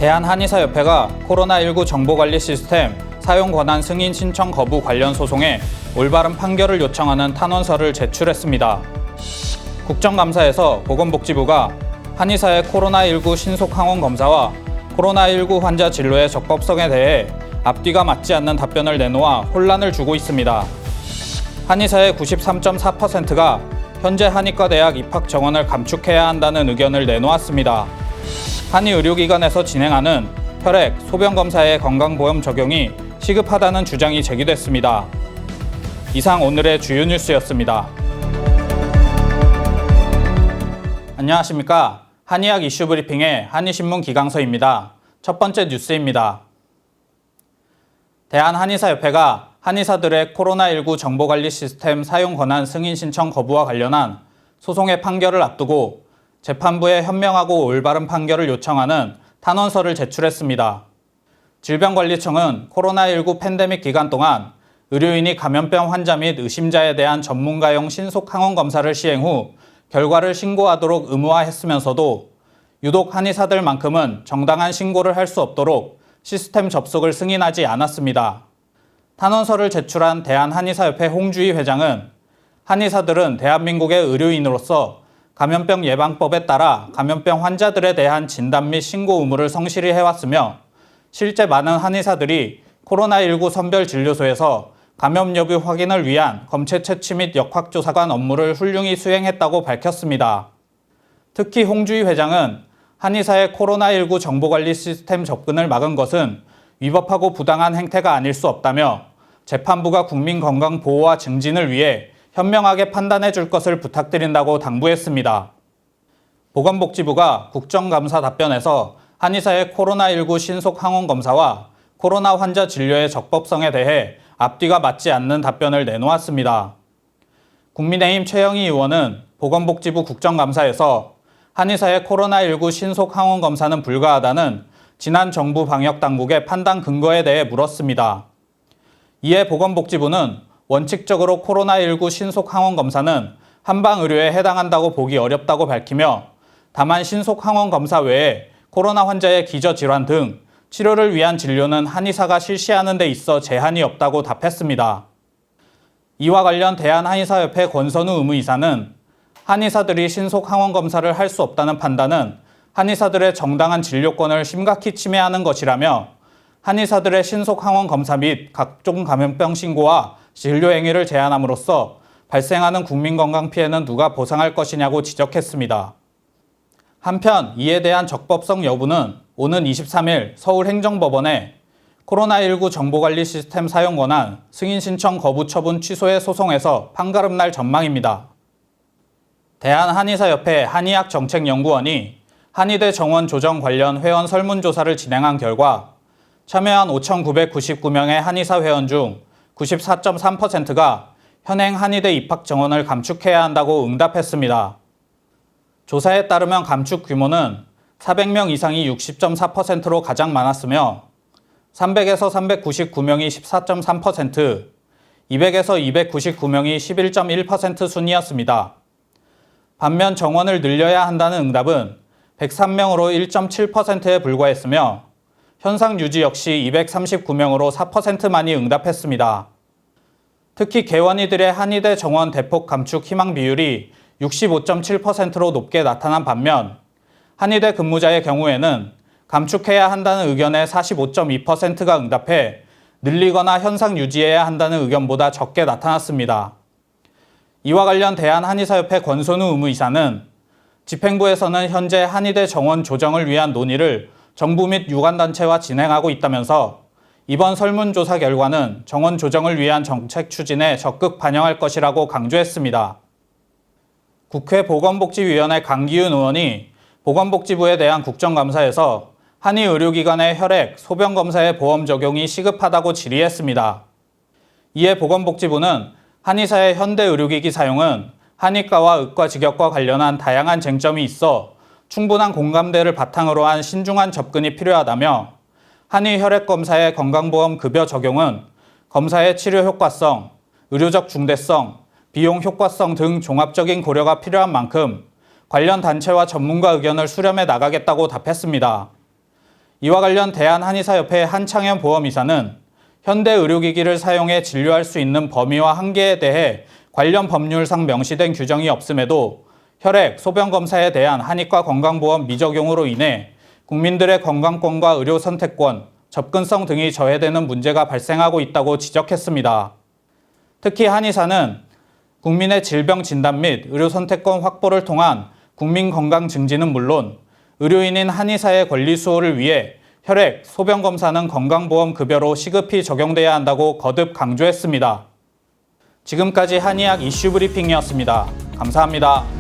대한한의사협회가 코로나19 정보관리 시스템 사용 권한 승인 신청 거부 관련 소송에 올바른 판결을 요청하는 탄원서를 제출했습니다. 국정감사에서 보건복지부가 한의사의 코로나19 신속 항원 검사와 코로나19 환자 진료의 적법성에 대해 앞뒤가 맞지 않는 답변을 내놓아 혼란을 주고 있습니다. 한의사의 93.4%가 현재 한의과대학 입학 정원을 감축해야 한다는 의견을 내놓았습니다. 한의의료기관에서 진행하는 혈액, 소변검사의 건강보험 적용이 시급하다는 주장이 제기됐습니다. 이상 오늘의 주요 뉴스였습니다. 안녕하십니까. 한의학 이슈 브리핑의 한의신문 기강서입니다. 첫 번째 뉴스입니다. 대한한의사협회가 한의사들의 코로나19 정보관리 시스템 사용 권한 승인 신청 거부와 관련한 소송의 판결을 앞두고 재판부에 현명하고 올바른 판결을 요청하는 탄원서를 제출했습니다. 질병관리청은 코로나19 팬데믹 기간 동안 의료인이 감염병 환자 및 의심자에 대한 전문가용 신속 항원 검사를 시행 후 결과를 신고하도록 의무화했으면서도 유독 한의사들만큼은 정당한 신고를 할 수 없도록 시스템 접속을 승인하지 않았습니다. 탄원서를 제출한 대한한의사협회 홍주희 회장은 한의사들은 대한민국의 의료인으로서 감염병 예방법에 따라 감염병 환자들에 대한 진단 및 신고 의무를 성실히 해왔으며 실제 많은 한의사들이 코로나19 선별진료소에서 감염 여부 확인을 위한 검체 채취 및 역학조사관 업무를 훌륭히 수행했다고 밝혔습니다. 특히 홍주희 회장은 한의사의 코로나19 정보관리 시스템 접근을 막은 것은 위법하고 부당한 행태가 아닐 수 없다며 재판부가 국민 건강 보호와 증진을 위해 현명하게 판단해 줄 것을 부탁드린다고 당부했습니다. 보건복지부가 국정감사 답변에서 한의사의 코로나19 신속 항원 검사와 코로나 환자 진료의 적법성에 대해 앞뒤가 맞지 않는 답변을 내놓았습니다. 국민의힘 최영희 의원은 보건복지부 국정감사에서 한의사의 코로나19 신속 항원 검사는 불가하다는 지난 정부 방역당국의 판단 근거에 대해 물었습니다. 이에 보건복지부는 원칙적으로 코로나19 신속 항원 검사는 한방의료에 해당한다고 보기 어렵다고 밝히며 다만 신속 항원 검사 외에 코로나 환자의 기저질환 등 치료를 위한 진료는 한의사가 실시하는 데 있어 제한이 없다고 답했습니다. 이와 관련 대한한의사협회 권선우 의무이사는 한의사들이 신속 항원 검사를 할 수 없다는 판단은 한의사들의 정당한 진료권을 심각히 침해하는 것이라며 한의사들의 신속 항원 검사 및 각종 감염병 신고와 진료 행위를 제한함으로써 발생하는 국민건강 피해는 누가 보상할 것이냐고 지적했습니다. 한편 이에 대한 적법성 여부는 오는 23일 서울행정법원에 코로나19 정보관리 시스템 사용 권한 승인 신청 거부 처분 취소의 소송에서 판가름 날 전망입니다. 대한한의사협회 한의학정책연구원이 한의대 정원 조정 관련 회원 설문조사를 진행한 결과 참여한 5,999명의 한의사 회원 중 94.3%가 현행 한의대 입학 정원을 감축해야 한다고 응답했습니다. 조사에 따르면 감축 규모는 400명 이상이 60.4%로 가장 많았으며 300에서 399명이 14.3%, 200에서 299명이 11.1% 순이었습니다. 반면 정원을 늘려야 한다는 응답은 103명으로 1.7%에 불과했으며 현상 유지 역시 239명으로 4%만이 응답했습니다. 특히 개원이들의 한의대 정원 대폭 감축 희망 비율이 65.7%로 높게 나타난 반면 한의대 근무자의 경우에는 감축해야 한다는 의견에 45.2%가 응답해 늘리거나 현상 유지해야 한다는 의견보다 적게 나타났습니다. 이와 관련 대한한의사협회 권선우 의무이사는 집행부에서는 현재 한의대 정원 조정을 위한 논의를 정부 및 유관단체와 진행하고 있다면서 이번 설문조사 결과는 정원 조정을 위한 정책 추진에 적극 반영할 것이라고 강조했습니다. 국회 보건복지위원회 강기훈 의원이 보건복지부에 대한 국정감사에서 한의의료기관의 혈액, 소변검사의 보험 적용이 시급하다고 질의했습니다. 이에 보건복지부는 한의사의 현대의료기기 사용은 한의과와 의과직역과 관련한 다양한 쟁점이 있어 충분한 공감대를 바탕으로 한 신중한 접근이 필요하다며 한의 혈액검사의 건강보험 급여 적용은 검사의 치료 효과성, 의료적 중대성, 비용 효과성 등 종합적인 고려가 필요한 만큼 관련 단체와 전문가 의견을 수렴해 나가겠다고 답했습니다. 이와 관련 대한한의사협회 한창현 보험이사는 현대 의료기기를 사용해 진료할 수 있는 범위와 한계에 대해 관련 법률상 명시된 규정이 없음에도 혈액, 소변 검사에 대한 한의과 건강보험 미적용으로 인해 국민들의 건강권과 의료 선택권, 접근성 등이 저해되는 문제가 발생하고 있다고 지적했습니다. 특히 한의사는 국민의 질병 진단 및 의료 선택권 확보를 통한 국민 건강 증진은 물론 의료인인 한의사의 권리 수호를 위해 혈액, 소변 검사는 건강보험 급여로 시급히 적용돼야 한다고 거듭 강조했습니다. 지금까지 한의학 이슈 브리핑이었습니다. 감사합니다.